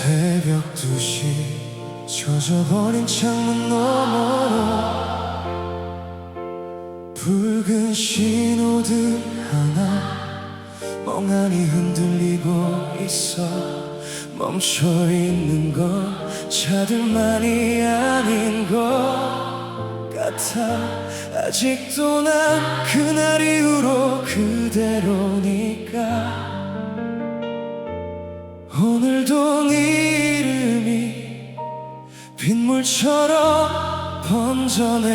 새벽 2시 젖어버린 창문 너머로 붉은 신호등 하나 멍하니 흔들리고 있어. 멈춰있는 건 차들만이 아닌 것 같아. 아직도 난 그날 이후로 그대로니까. 오늘도 네 이름이 빗물처럼 번져내린다.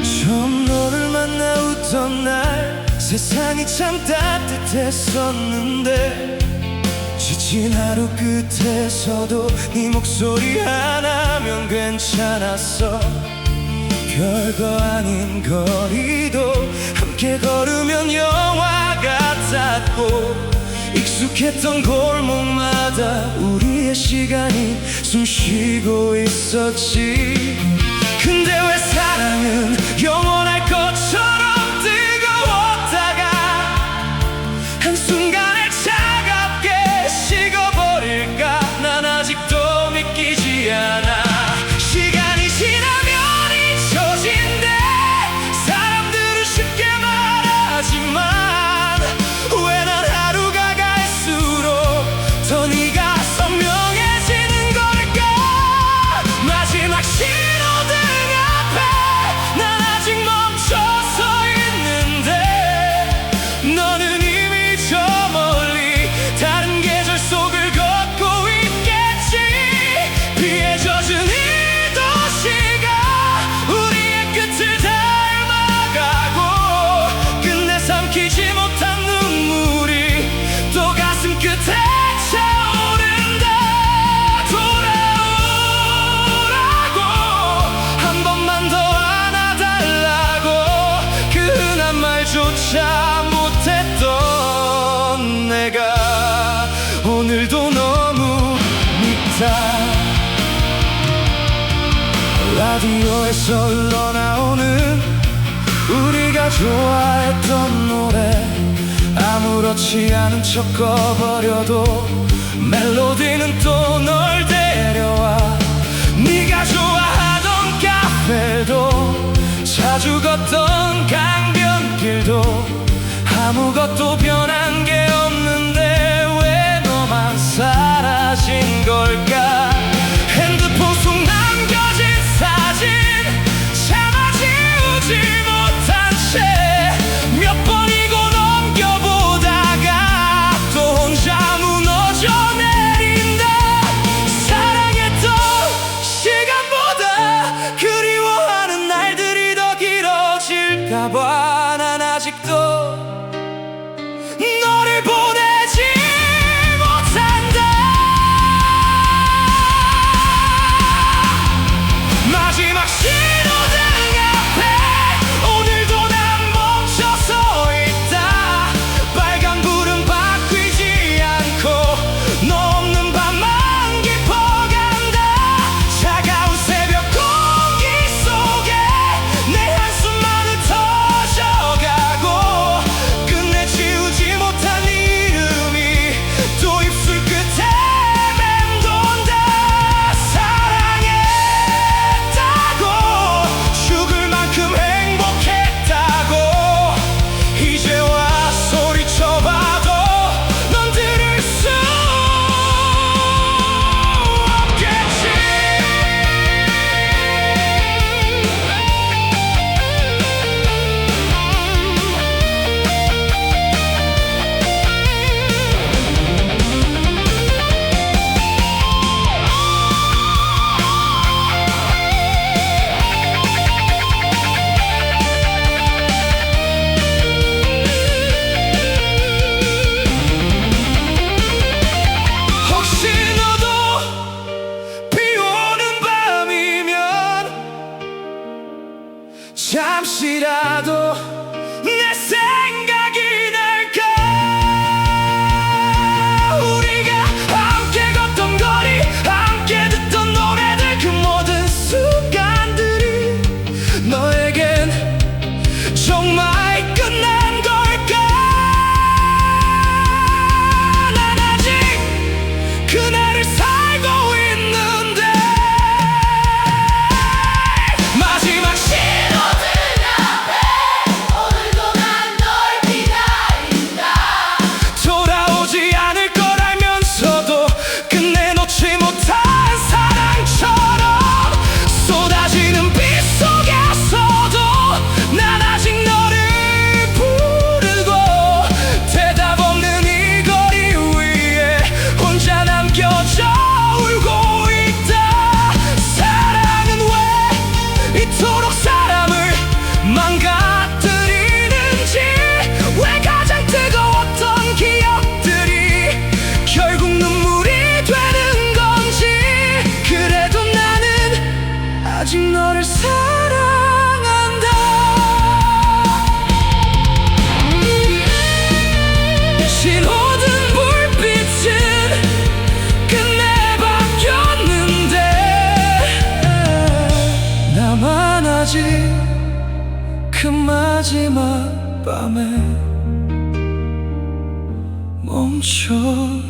처음 너를 만나 웃던 날 세상이 참 따뜻했었는데, 지친 하루 끝에서도 네 목소리 하나면 괜찮았어. 별거 아닌 거리도 함께 걸으면 영화 같았고, 익숙했던 골목마다 우리의 시간이 숨쉬고 있었지. 근데 왜 사랑은 영원할 것처럼 뜨거웠다가 한순간에 차갑게 식어버릴까? 난 아직도 믿기지 않아. 시간이 지나면 잊혀진대. 사람들은 쉽게 말하지만 왜 난 하루가 갈수록 더 네가 선명해지는 걸까? 마지막 신호등 앞에 난 아직 멈춰서 있는데, 너는 이미 저 멀리 다른 계절 속을 걷고 있겠지. 비에 젖은 이 도시가 우리의 끝을 닮아가고, 끝내 삼키지 못한 눈물이 또 가슴 끝에 차오른다. 돌아오라고 한 번만 더 안아달라고 그 흔한 말조차 못했던 내가 오늘도 너무 밉다. 라디오에서 흘러나오는 우리가 좋아했던 노래, 아무렇지 않은 척 꺼버려도 멜로디는 또 널 데려와. 네가 좋아하던 카페도 자주 걷던 강변길도 아무것도 변한 게 없는데 왜 너만 사라진 걸까? 핸드폰 속 남겨진 사진 차마 지우지 못한 채 몇 번이고 넘겨보다가 또 혼자 무너져 내린다. 사랑했던 시간보다 그리워하는 날들이 더 길어질까봐 난 아직도 너 밤에 멈춰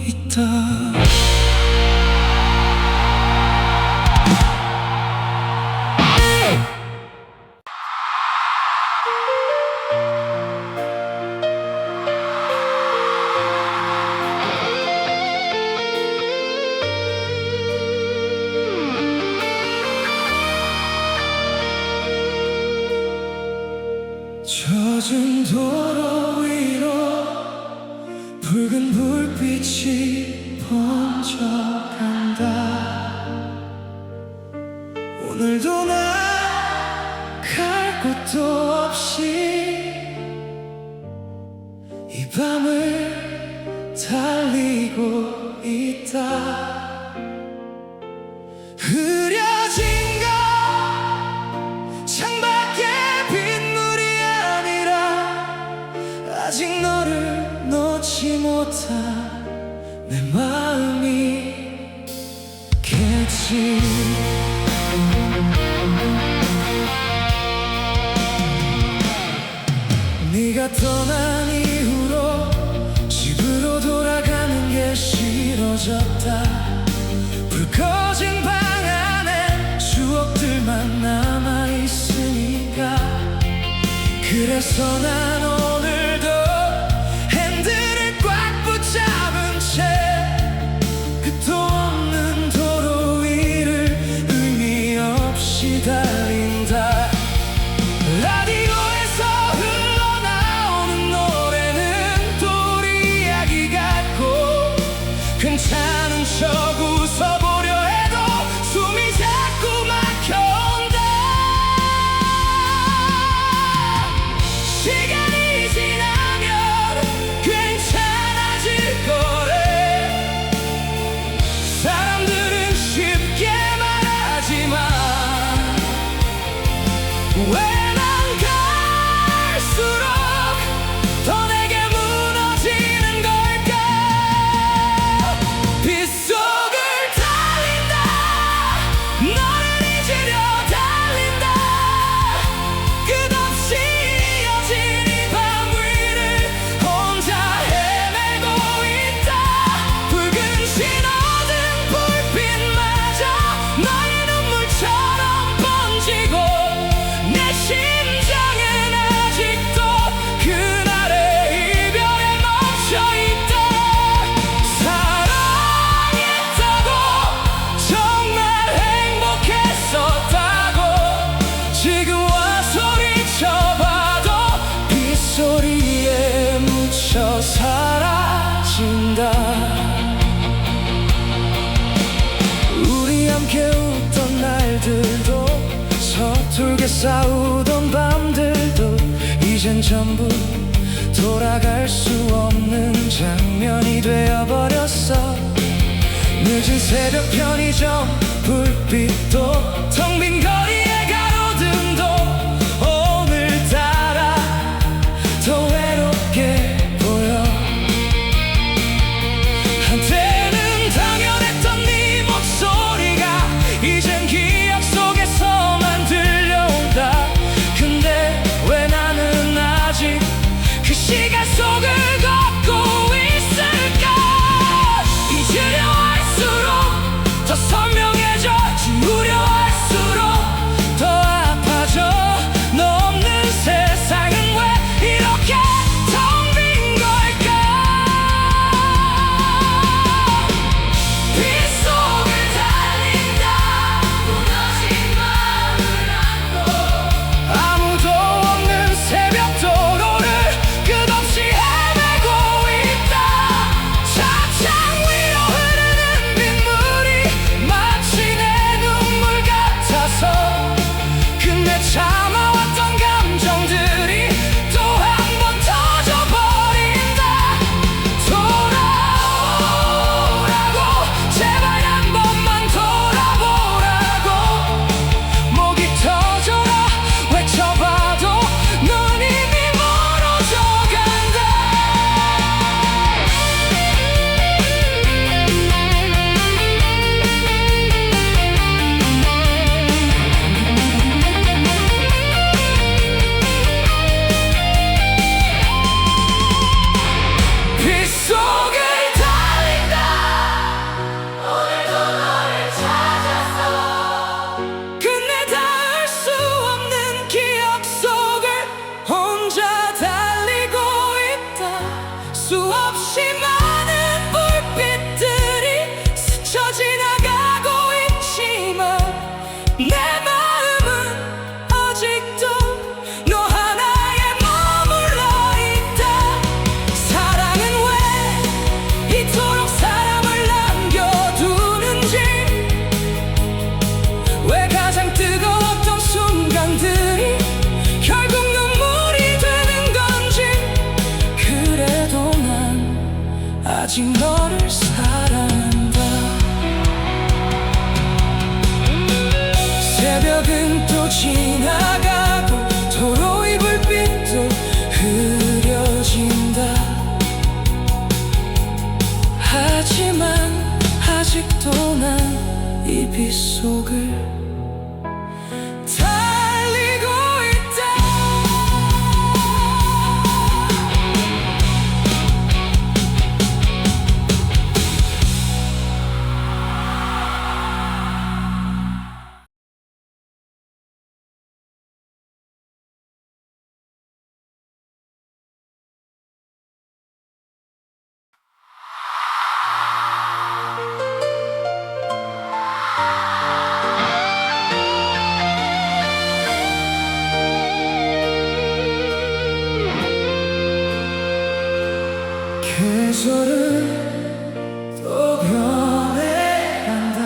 있다. 젖은 도로 위로 붉은 불빛이 번져간다. 오늘도 나 갈 곳도 없이 이 밤을 달리고 있다. 흐려진 것 창밖에 빗물이 아니라 아직 너를 놓지 못한 내 마음이겠지. 네가 떠난 이후로 집으로 돌아가는 게 싫어졌다. 불 꺼진 방 안에 추억들만 남아있으니까. 그래서 난 오늘도 핸들을 꽉 붙잡은 채 끝도 없는 도로 위를 의미 없이 달린다. 라디오에서 흘러나오는 노래는 또 우리 이야기 같고 괜찮은 척 웃어보려 해도 숨이 자꾸 막혀온다. 시간이 지나면 괜찮아질 거래. 사람들은 쉽게 말하지만 왜 난 갈수록 더 내게 무너지는 걸까. 빗속을 달린다. 너를 잊으려 달린다. 끝없이 이어진 이 밤 위를 혼자 헤매고 있다. 붉은 신호등 불빛마저 너의 눈물처럼 번지고 내 심장은 아직도 그날의 이별에 멈춰있다. 사랑했다고 정말 행복했었다고 지금 와 소리쳐봐도 빗소리에 묻혀 사라진다. 우리 함께 웃던 날들도 서툴게 싸우던 밤들도 이젠 전부 돌아갈 수 없는 장면이 되어버렸어. 늦은 새벽 편의점 불빛도 텅 빈 거리의 가로등도 오늘따라 더 외롭게 보여. 한때는 당연했던 네 목소리가 이젠 기억 속에서만 들려온다. 근데 왜 나는 아직 그 시간 속을 걷고 있을까. 잊으려 할수록 더 선명해져. 지우려 할수록 더 아파져. 너 없는 세상은 왜 이렇게 텅 빈 걸까. 빗속을 달린다. 무너진 마음을 안고 아무도 없는 새벽 도로를 끝없이 헤매고 수없이 많은 불빛들이 스쳐 지나가고 있지만 내 마음은 아직도 너 하나에 머물러 있다. 사랑은 왜 이토록 사람을 남겨두는지, 왜 가장 뜨거웠던 순간들이 결국 눈물이 되는 건지. 그래도 난 아직 너를 사랑한다. 새벽은 또 지나가고 도로의 불빛도 흐려진다. 하지만 아직도 난 이 빗속을 달리고 있다. 계절은 또 변해간다.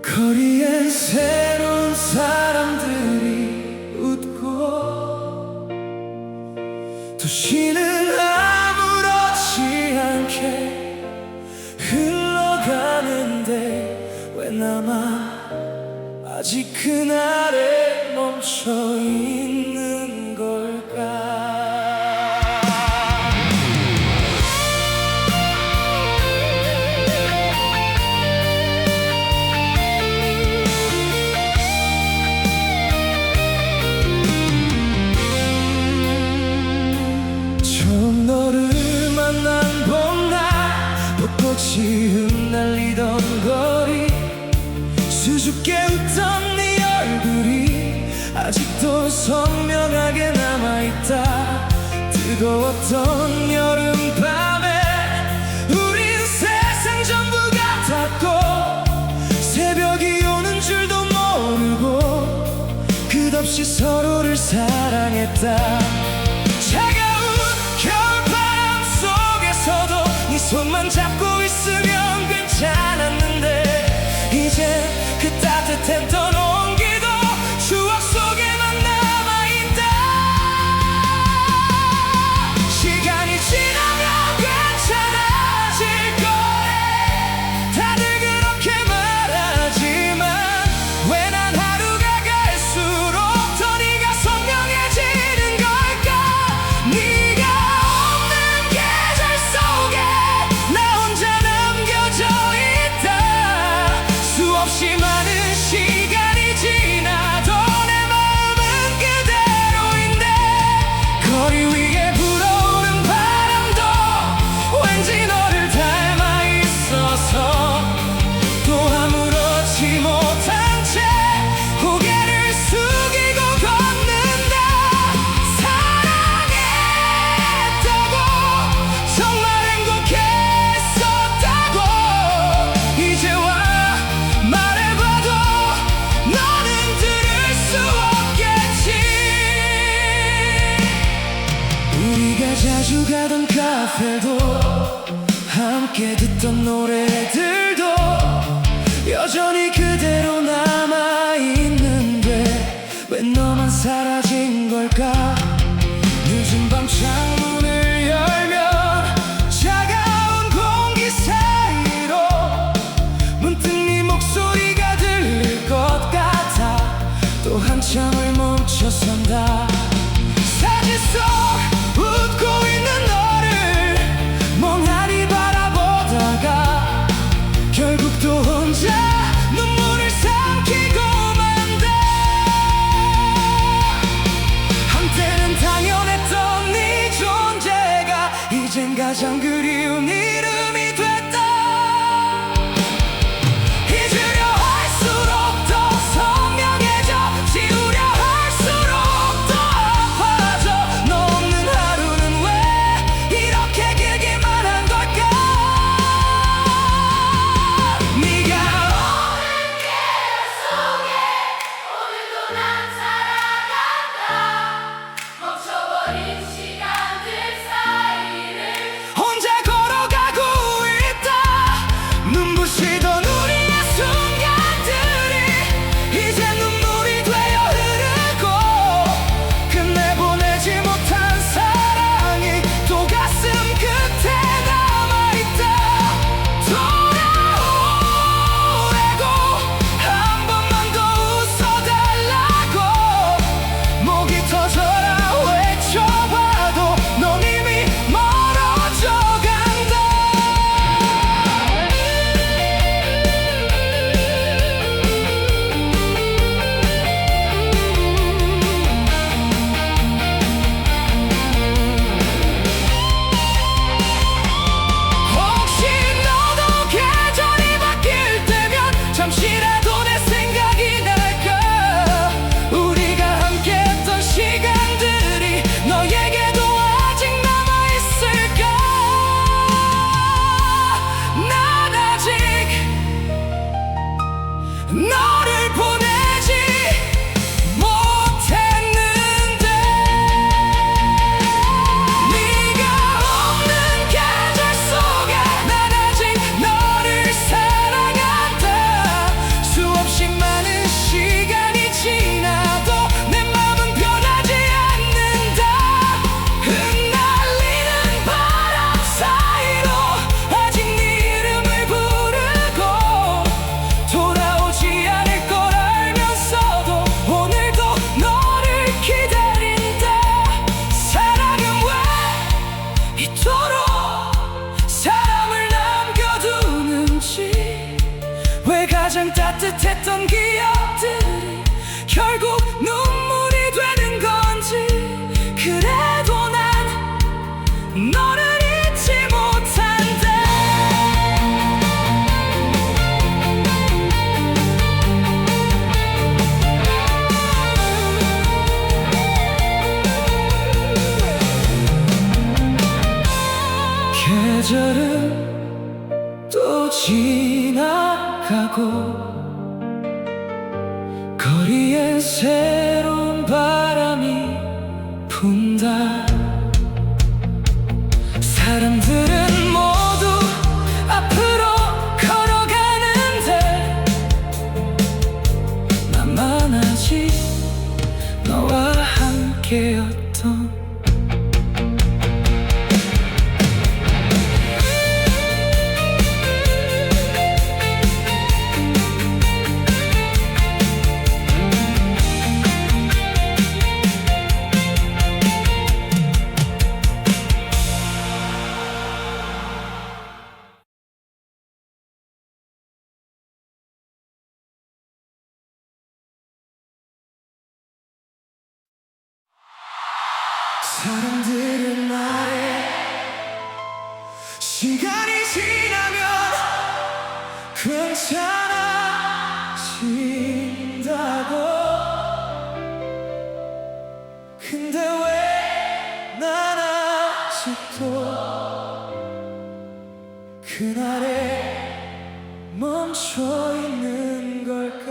거리엔 새로운 사람들이 웃고, 도시는 아무렇지 않게 흘러가는데 왜 나만 아직 그날에 멈춰 있는 걸까? 처음 너를 만난 봄날 벚꽃이 흩날리던 거리, 수줍게 웃던 네 얼굴이 아직도 선명하게 남아있다. 뜨거웠던 여름밤에 우린 세상 전부 같았고, 새벽이 오는 줄도 모르고 끝없이 서로를 사랑했다. 차가운 겨울바람 속에서도 네 손만 잡고 있으면 괜찮았는데, 이제 그 따뜻했던 온기도 추억 속에만 남아있다. 시간이 지나면 괜찮아질 거래, 다들 그렇게 말하지만 왜 난 하루가 갈수록 더 네가 선명해지는 걸까? 네가 없는 계절 속에 나 혼자 남겨져 있다. 수없이 많은 시간이 지나도 내 마음은 그대로인데, 거리 위에 불어오는 바람도 왠지 너를 닮아 있어서 또 아무렇지 못한 채 고개를 숙이고 걷는다. 사랑했다고 정말 행복했었다고 이제와 말해봐도 너는 들을 수 없겠지. 우리가 자주 가던 카페도 함께 듣던 노래들도 여전히 그대로 남아있는데 왜 너만 사라진 걸까? 늦은 밤 창문을 열면 차가운 공기 사이로 문득 네 목소리가 들릴 것 같아. 또 한참을 멈춰선다. 사진 속 웃고 있는 너를 멍하니 바라보다가 결국 또 혼자 눈물을 삼키고 만다. 한때는 당연했던 네 존재가 이젠 가장 그리운 이름이 됐다. 잊으려 할수록 더 선명해져, 지우려 할수록 더 아파져. 너 없는 하루는 왜 이토록 사람을 남겨두는지, 왜 가장 따뜻했던 기억들이 결국 눈물이 되는 건지. 그래도 난 너를 잊지 못한대. 계절은 또 지나가고 거리엔 새로운 바람이 분다. 사람들은 모두 앞으로 걸어가는데 나만 아직 너와 함께였던. 사람들은 말해 시간이 지나면 괜찮아진다고. 근데 왜 난 아직도 그날에 멈춰있는 걸까.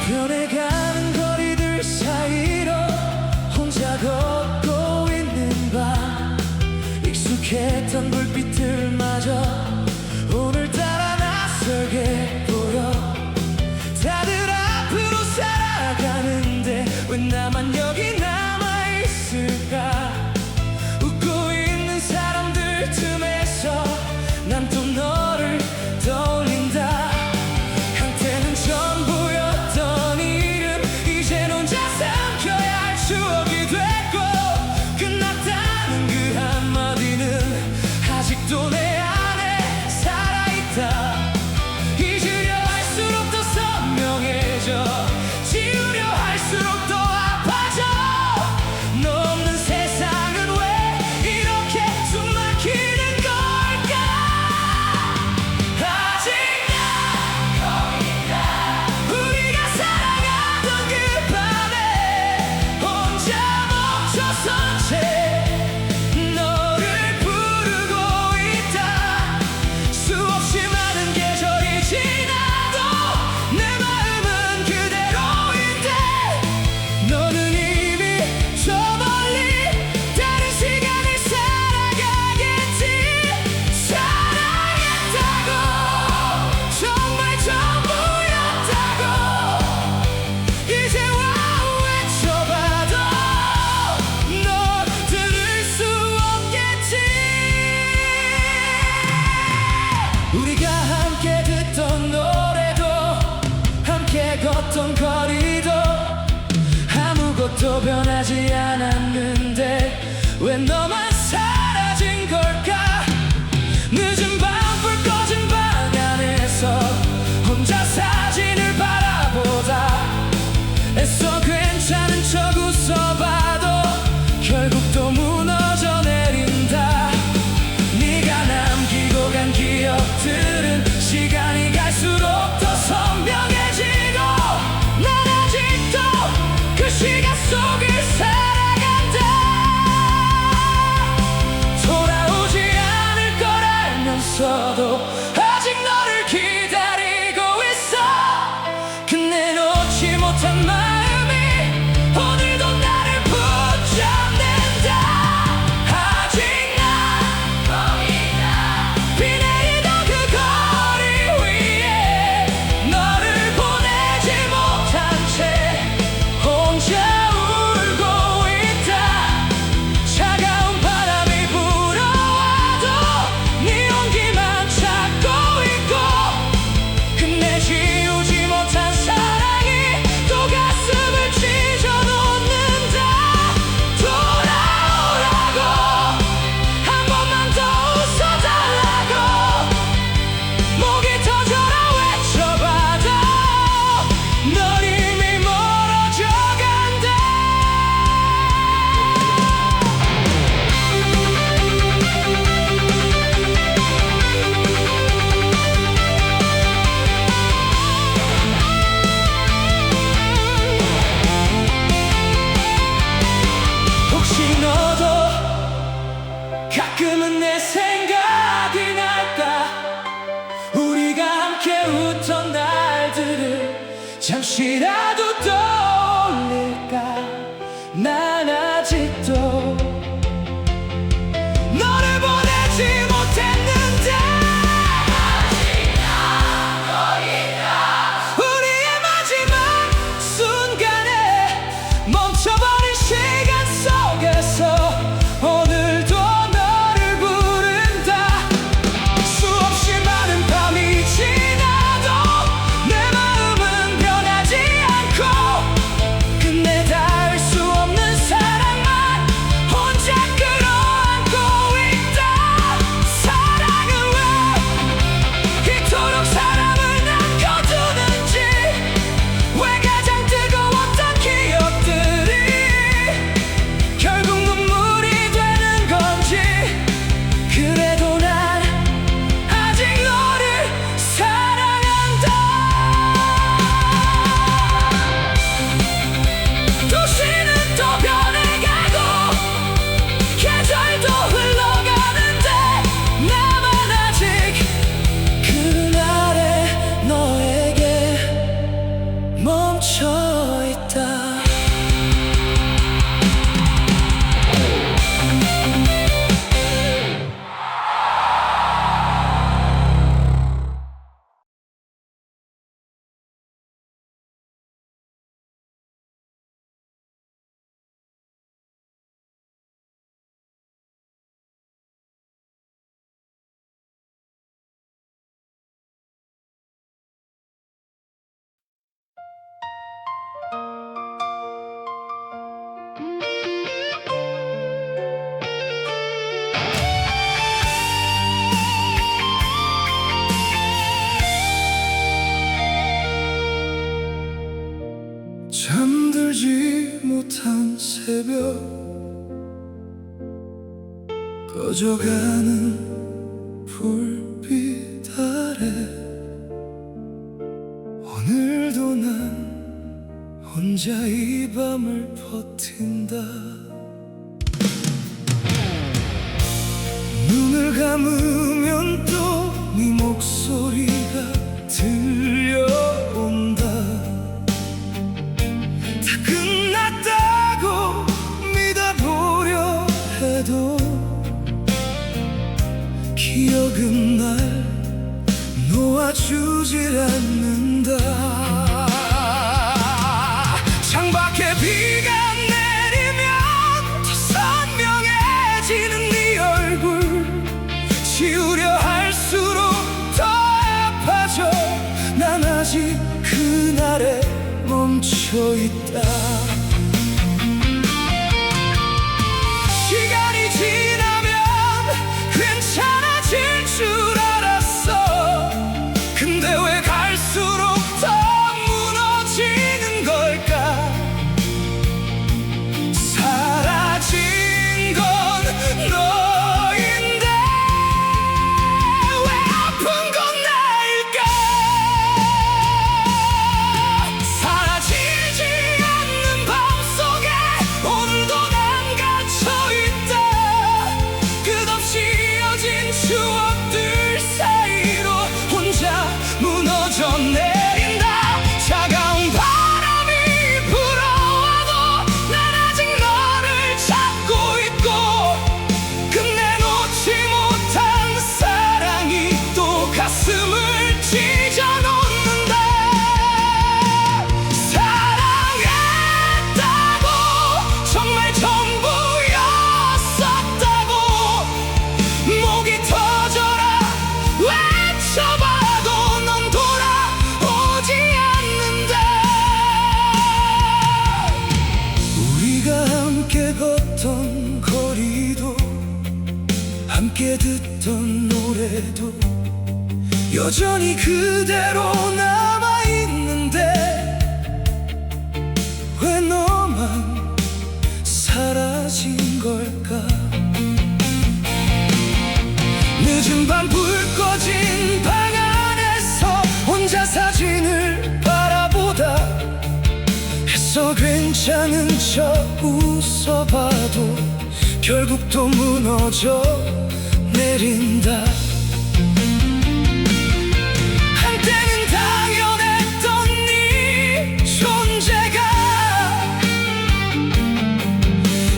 변해가는 거리들 사이로 혼자 걷고 있는 밤, 익숙했던 불빛들마저 오늘따라 낯설게 보여. 다들 앞으로 살아가는데 왜 나만 여기 남아있을까. 웃고 있는 사람들 틈에서 난 또 너를 떠올린다. 한때는 전부였던 이름 이젠 혼자 삼켜야 할 추억이 됐고, 끝났다는 그 한마디는 아직도 내 안에 살아있다. 잊으려 할수록 더 선명해져, 지우려 할수록 더 아파져. 너 없는 세상은 왜 이렇게 숨 막히는 거야. 가끔은 내 생각이 날까. 우리가 함께 웃던 날들을 잠시라도 떠올릴까. 난 아직도 너를 보내지 못했는데 아직 난 너이다. 우리의 마지막 순간에 멈춰버린 시간 속에서 오늘도 너를 부른다. 수없이 많은 밤이 지나도 내 마음은 변하지 않고 끝내 닿을 수 없는 사랑만 혼자 끌어안고 있다. 사랑은 왜 이토록 사람을 남겨두는지, 왜 가장 뜨거웠던 기억들이 결국 눈물이 되는 건지. 그래도 난 아직 너를 사랑한다. 도시는 또 변해가고 계절도 흘러가는데 나만 아직 그날의 너에게 멈춰있다. 잠들지 못한 새벽, 꺼져가는 불빛 아래 오늘도 난 혼자 이 밤을 버틴다. 눈을 감으면 또 네 목소리가 들려온다. 다 끝났다고 믿어보려 해도 기억은 날 놓아주질 않는다. 창밖에 비가 내리면 더 선명해지는 네 얼굴, 지우려 할수록 더 아파져. 난 아직 그날에 멈춰있다. 시간이 지나면 괜찮아질 줄 알았어. 근데 왜 갈수록 더 무너지는 걸까. 사라진 건 너인데 왜 아픈 건 나일까. 사라지지 않는 밤속에 오늘도 난 갇혀있다. 끝없이 이어진 추억들 사이로 혼자 무너져 내린다. 차가운 바람이 불어와도 난 아직 너를 찾고 있고, 끝내 놓지 못한 사랑이 또 가슴을 찢어놓는다. 사랑했다고 정말 전부였었다고 목이 터져라 외쳐봐도 넌 돌아오지 않는다. 우리가 함께 걷던 거리도 함께 듣던 노래도 여전히 그대로 남아있는데 왜 너만 사라진 걸까. 늦은 밤 불 꺼진 방 안에서 혼자 사진을 바라보다 애써 괜찮은 척 웃어봐도 결국 또 무너져 내린다. 한때는 당연했던 네 존재가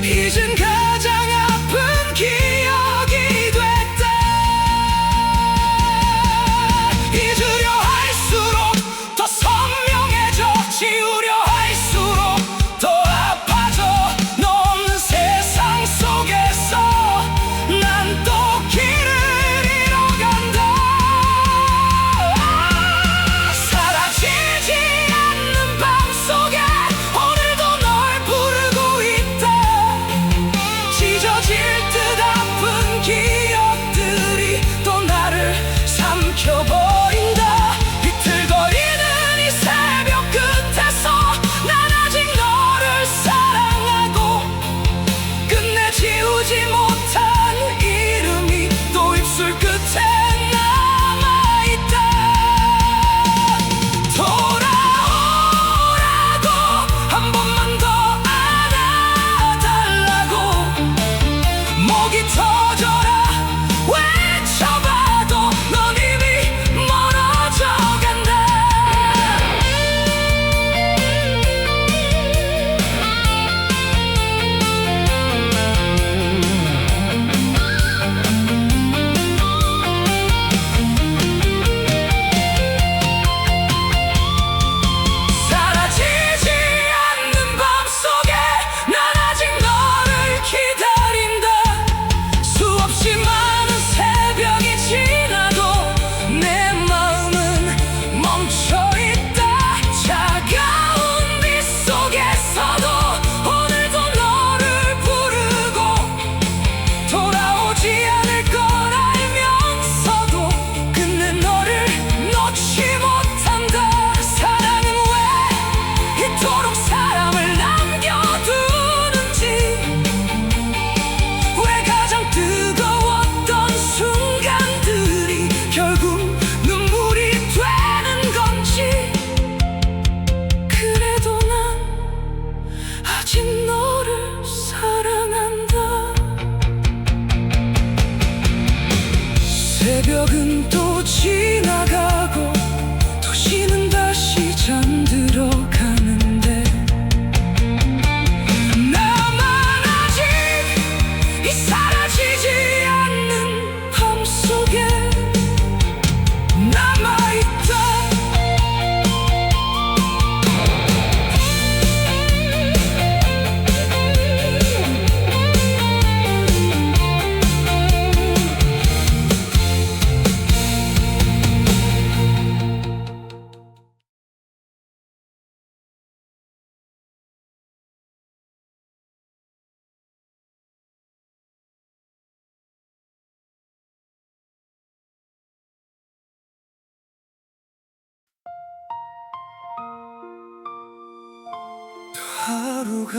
이젠 가장 아픈 기억이 됐다. 잊으려 할수록 더 선명해져, 지우려 할수록 더 아파져. 너 없는 세상 속에서 난 또 길을 잃어간다. 사라지지 않는 밤 속에 오늘도 널 부르고 있다. 찢어질 듯 아픈 기억들이 또 나를 삼켜버린다. 비틀거리는 이 새벽 끝에서 난 아직 너를 사랑하고 끝내 지우지 못한 이름이 또 입술 끝에 남아있다. 돌아오라고 한 번만 더 안아달라고 목이 터져라 외쳐봐도 넌 이미 멀어져 간다. 사라지지 않는 밤 속에 난 아직 너를 기다린다. 수없이 많은 새벽이 지나도 내 마음은 멈춰있다. 차가운 빛 속에서도 오늘도 너를 부르고 돌아오지 않을 걸 알면서도 끝내 너를 놓지 못한다. 사랑은 왜 이토록 사람을 남겨두는지, 왜 가장 뜨거웠던 순간들이 결국 눈물이 되는 건지. 그래도 난 아직 너를 사랑한다. 새벽은 또 지나가고 도시는 다시 잠들어 가는데 나만 아직 이 사라지지 않는 밤 속에 남아있다. 하루가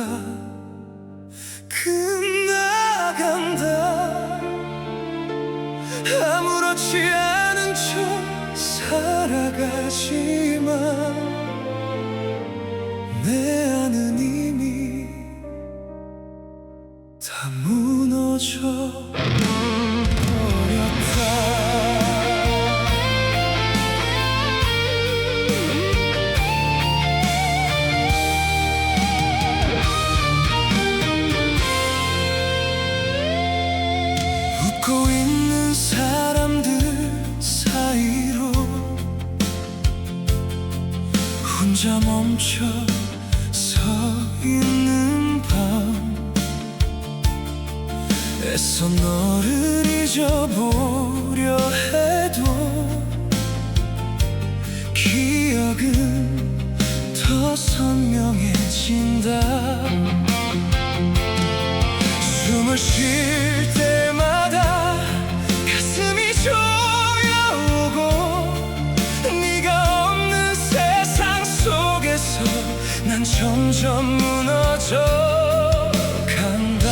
끝나간다. 아무렇지 않은 척 살아가지만 내 안은 이미 다 무너져 버렸다. 웃고 있는 사람들 사이로 혼자 멈춰 서 있는 밤, 애써 너를 잊어보려 해도 기억은 더 선명해진다. 숨을 쉴 때마다 가슴이 조여오고 네가 없는 세상 속에서 난 점점 무너져 간다.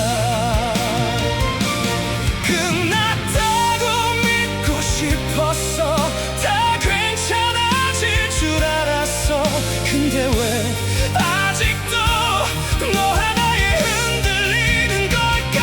끝났다고 믿고 싶었어. 다 괜찮아질 줄 알았어. 근데 왜 아직도 너 하나에 흔들리는 걸까?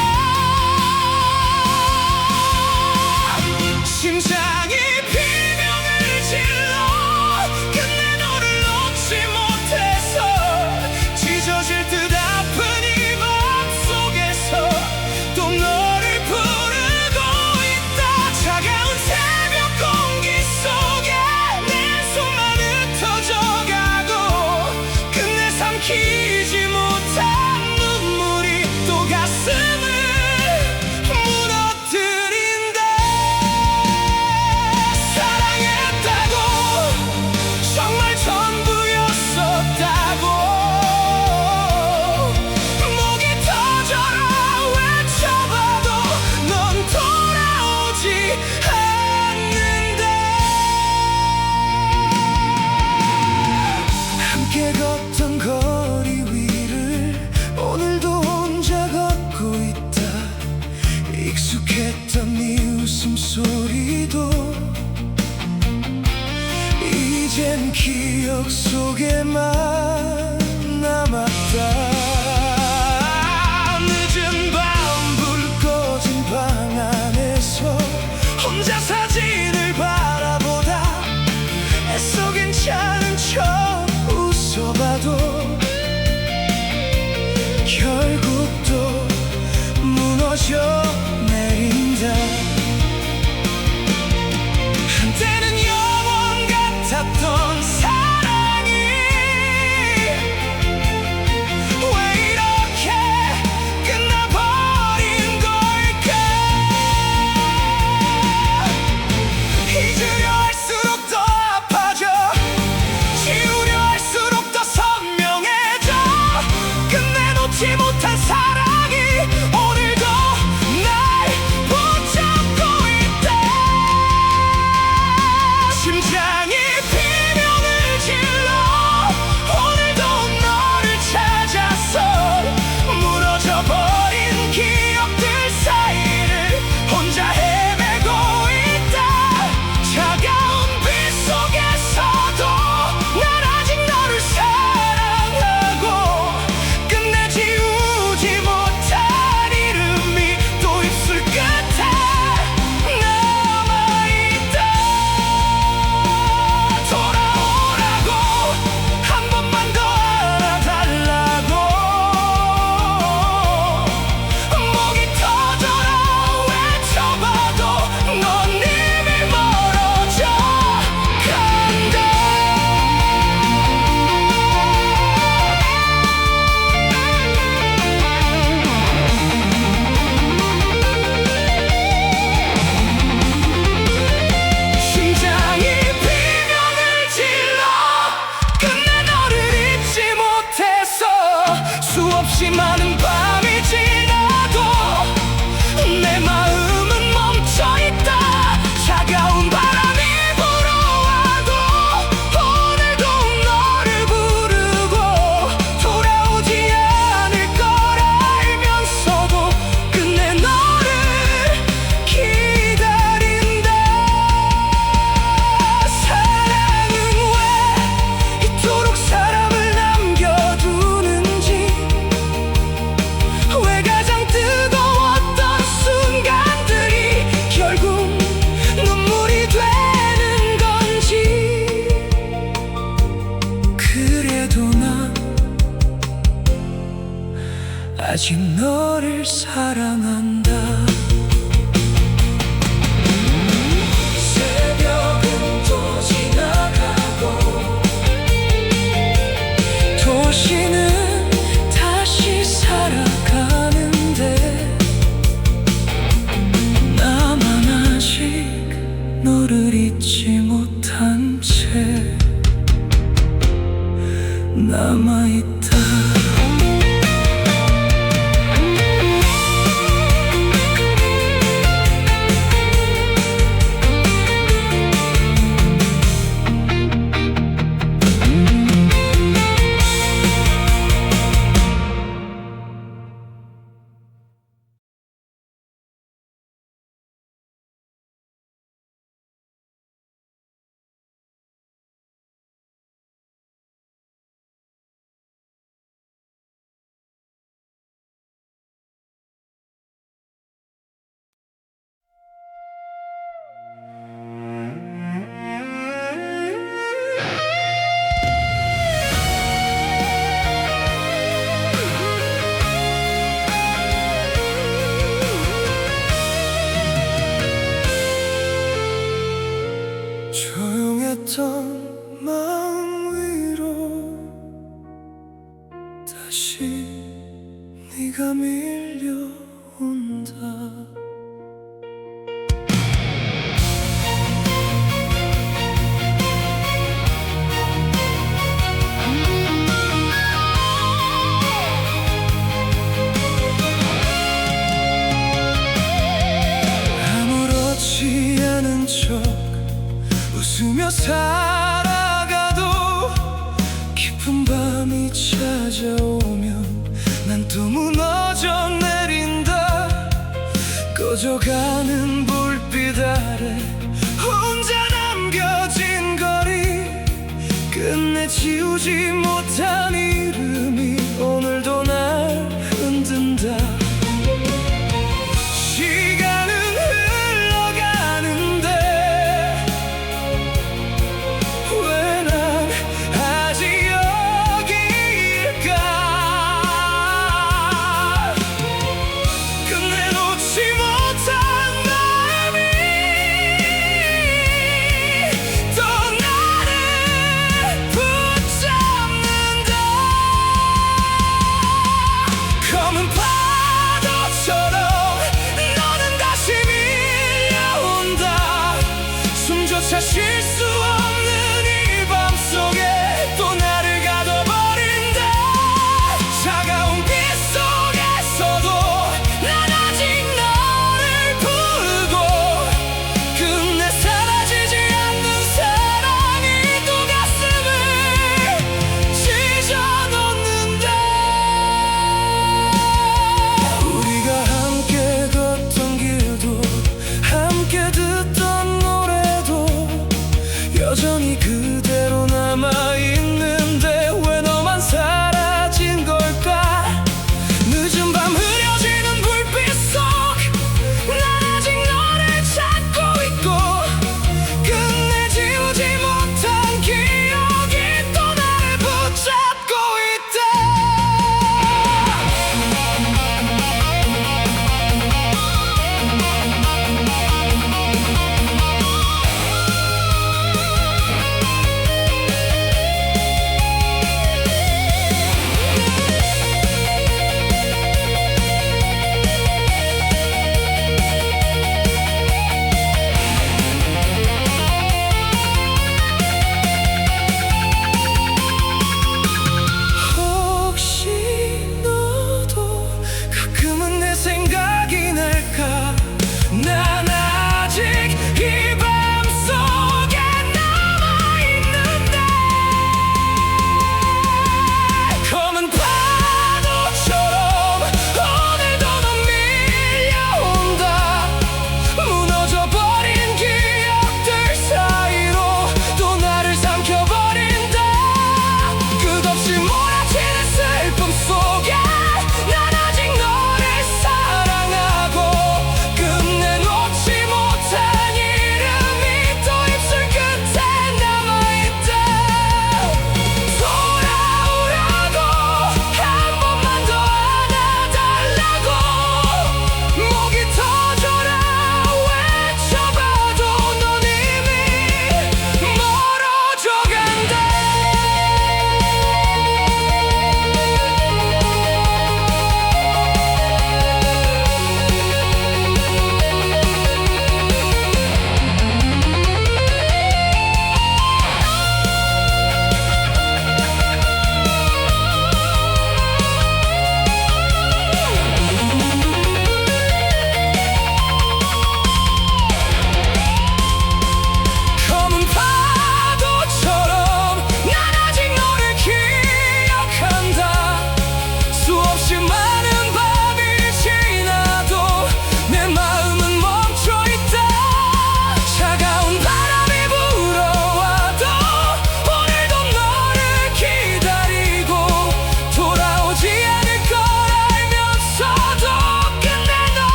익숙했던 네 웃음소리도 이젠 기억 속에만 남았다. 늦은 밤 불 꺼진 방 안에서 혼자 사진을 바라보다 애써 괜찮은 척 웃어봐도 결국 또 무너져 내린다. 한때는 영원 같았던 사랑이 왜 이렇게 끝나버린 걸까? 잊으려 할수록 더 아파져, 지우려 할수록 더 선명해져. 끝내 놓지 못한 사랑이 오늘도 날 붙잡고 있다. 심장이 비명을 질러 오늘도 너를 찾아서 무너져버린 기억들 사이를 혼자 헤매고 있다. 차가운 빛 속에서도 난 아직 너를 사랑하고 끝내 지우지 못한 이름이 또 입술 끝에 남아있다. 돌아오라고 한 번만 더 알아달라고 목이 터져라 외쳐봐도 넌 이미 멀어져 간다. 심장이 비명을 질러 끝내 너를 잊지 못해서 수없이 많은 밤이 지나도 내 마음은 멈춰있다. 차가운 바람이 불어와도 오늘도 너를 부르고 돌아오지 않을 걸 알면서도 끝내 너를 기다린다. 사랑은 왜 이토록 사람을 남겨두는지, 왜 가장 뜨거웠던 순간들이 결국 눈물이 되는 건지. 그래도 난 아직 너를 사랑한다. 새벽은 또 지나가고 도시는 다시 살아가는데 나만 아직 너를 잊지 못한 채 남아있다. 조용했던 마음 위로 다시 네가 밀려온다. 아무렇지 않은 척 웃으며 살아가도 깊은 밤이 찾아오면 난 또 무너져 내린다. 꺼져가는 불빛 아래 혼자 남겨진 거리, 끝내 지우지 못한 이름이 오늘도 날 흔든다. 시간은 흘러가는데 왜 난 아직 여기일까. 끝내 놓지 못한 마음이 또 나를 붙잡는다. 검은 파도처럼 너는 다시 밀려온다. 숨조차 쉴 수 없는 이 밤 속에 또 나를 가둬버린다. 차가운 빛 속에서도 난 아직 너를 부르고, 끝내 사라지지 않는 사랑이 또 가슴을 찢어놓는다. 우리가 함께 걷던 길도 함께 듣던 노래도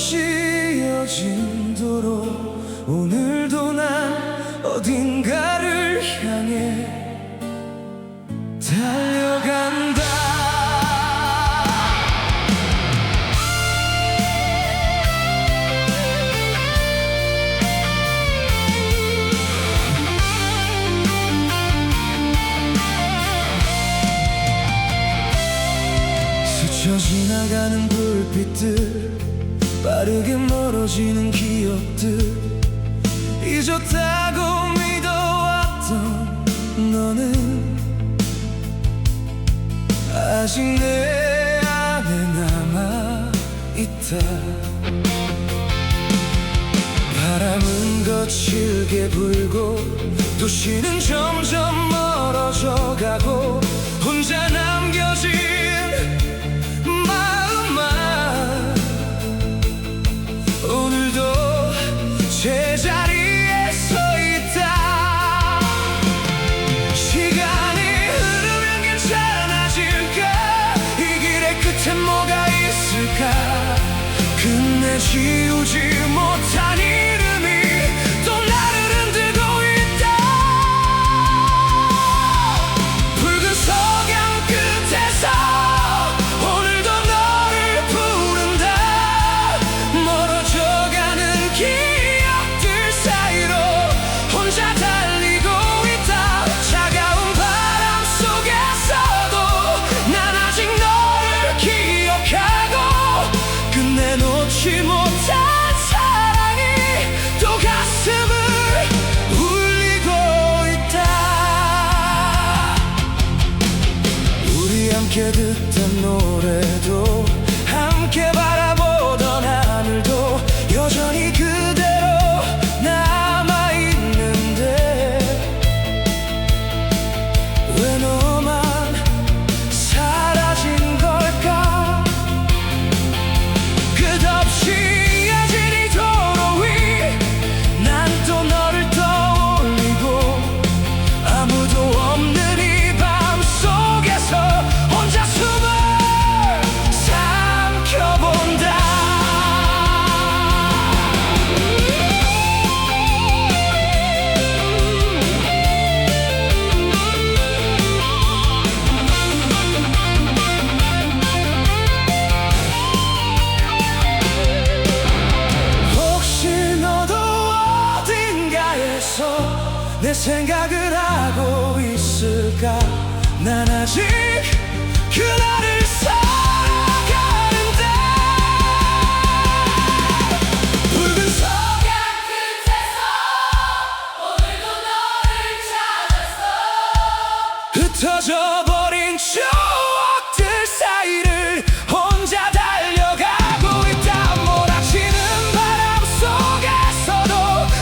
씌어진 도로 오늘도 난 어딘가를 향해 달려간다. 스쳐 지나가는 불빛들, 빠르게 멀어지는 기억들, 잊었다고 믿어왔던 너는 아직 내 안에 남아있다. 바람은 거칠게 불고 도시는 점점 멀어져가고 혼자 남겨진 마음만 오늘도 제자리에 서있다. 시간이 흐르면 괜찮아질까? 이 길의 끝에 뭐가 있을까? 끝내 지우지 못한 이름이 또 나를 흔들고 있다. 붉은 석양 끝에서 오늘도 너를 부른다. 멀어져가는 기억들 사이로 혼자 달리고 있다. 차가운 바람 속에서도 난 아직 너를 기억하고 끝내 놓지 못한 사랑이 또 가슴을 울리고 있다. 우리 함께 듣던 노래도 함께 바라보던 하늘도 여전히 그대로 남아있는데 왜 너만 사라진 걸까? 끝없이 이어진 이 도로 위 난 또 너를 떠올리고 아무도 없는 이 밤 속에서 혼자 숨을 삼켜본다. 혹시 너도 어딘가에서 내 생각을 하고 있을까? 난 아직 그날을 살아가는데 붉은 석양 끝에서 오늘도 너를 찾았어. 흩어져 버린 추억들 사이를 혼자 달려가고 있다. 몰아치는 바람 속에서도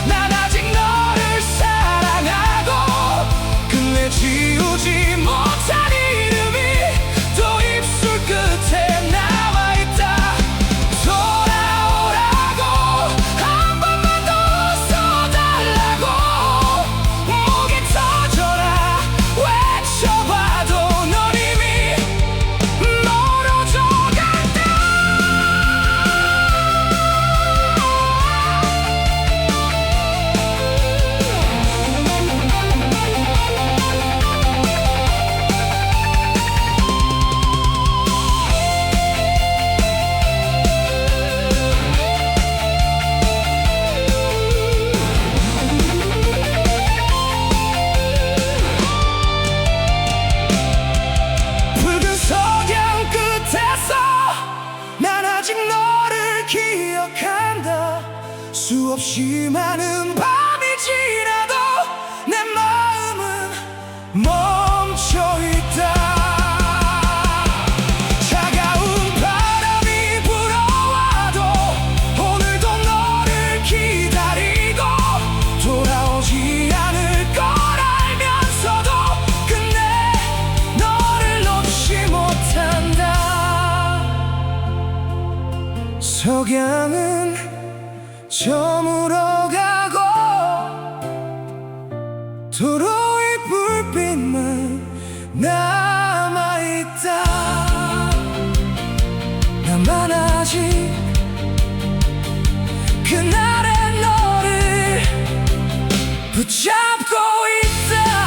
난 아직 너를 사랑하고 끝내 지우지 못한 이름이 또 입술 끝에 남아있다. 돌아오라고 한 번만 더 써달라고 목이 터져라 외쳐봐도 넌 이미 멀어져 간다. 붉은 석양 끝에서 난 아직 너를 기억한다. 수없이 많은 밤이 지나도 내 마음은 멈춰있다. 차가운 바람이 불어와도 오늘도 너를 기다리고 돌아오지 않을 걸 알면서도 끝내 너를 놓지 못한다. 석양은 저물어가고 도로의 불빛만 남아있다. 나만 아직 붙잡고 있다.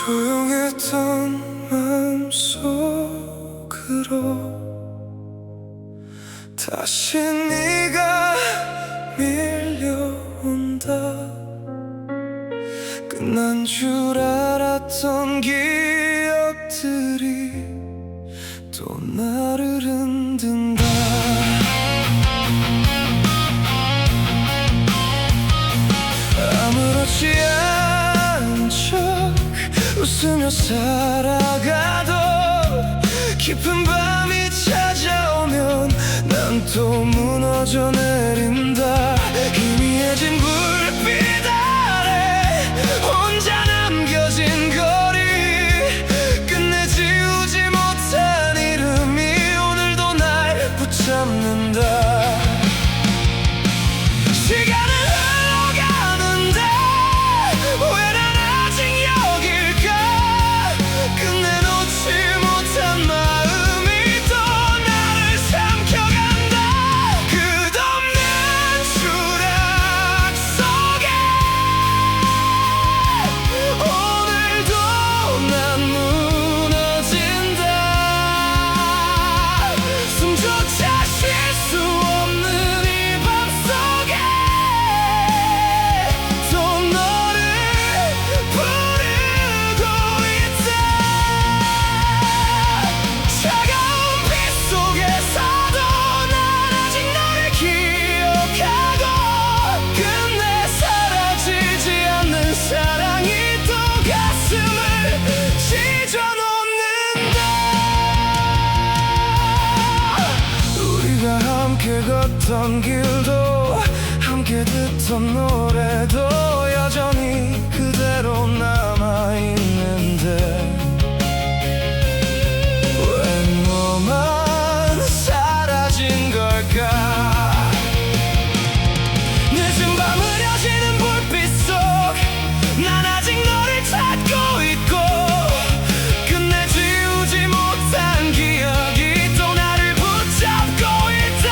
조용했던 마음속으로 다시 네가 밀려온다. 끝난 줄 알았던 기억들이 또 나를 흔든다. 아무렇지 않은 척 웃으며 살아가도 깊은 밤이 찾아오면 난 또 무너져 내린다. 희미해진 불빛 아래 혼자 남겨진 거리, 끝내 지우지 못한 이름이 오늘도 날 붙잡는다. 시간은 흘러가는데 왜 난 아직 여길까? 끝내 놓지 못한 마음이 또 나를 삼켜간다. 끝없는 추락 속에 오늘도 난 무너진다. 숨조차 쉴 수 없는 이 밤속에 또 너를 부르고 있다. 차가운 빛 속에서도 난 아직 너를 기억하고, 끝내 사라지지 않는 사랑이 또 가슴을 찢어놓는다. 우리가 함께 걷던 길도 함께 듣던 노래도 여전히 그대로 남아있는데 왜 너만 사라진 걸까? 늦은 밤 흐려지는 불빛 속 난 아직 너를 찾고 있고, 끝내 지우지 못한 기억이 또 나를 붙잡고 있다.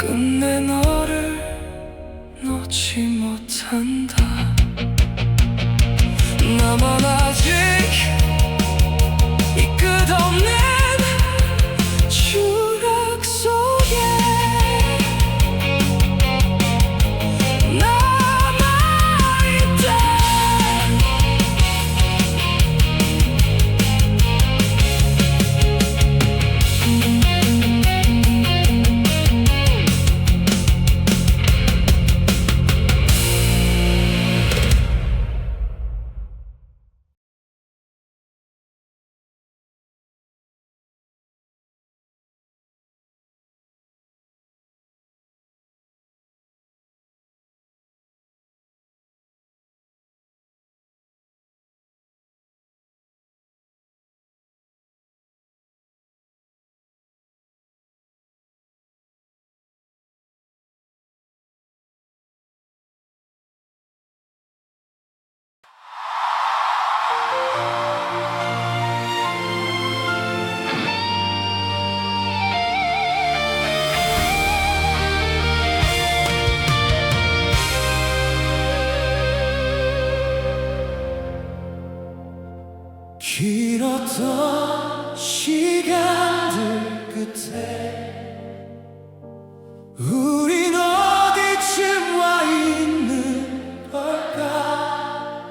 끝내 너를 놓지 못한다. 나만 아직 이 끝없는 추락 속에 남아있다. 길었던 시간들 끝에 우린 어디쯤 와 있는 걸까?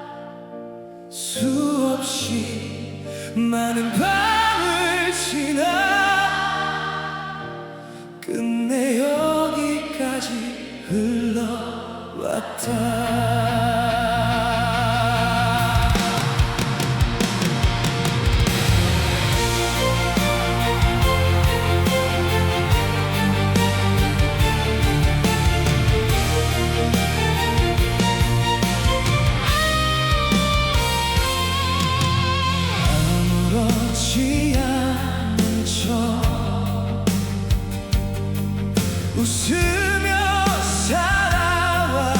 수없이 많은 밤을 지나 끝내 여기까지 흘러왔다. 아무렇지 않은 척 웃으며 살아왔지만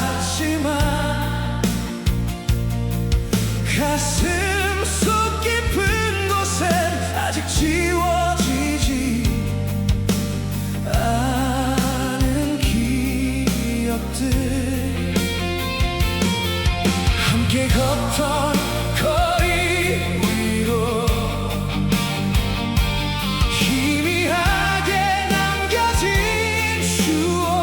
가슴 속 깊은 곳엔 아직 지워지지 않은 기억들. 함께 걷던 거리 위로 희미하게 남겨진 추억.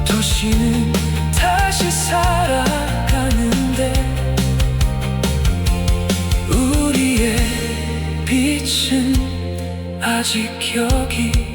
도시는 다시 살아가는데 우리의 빛은 아직 여기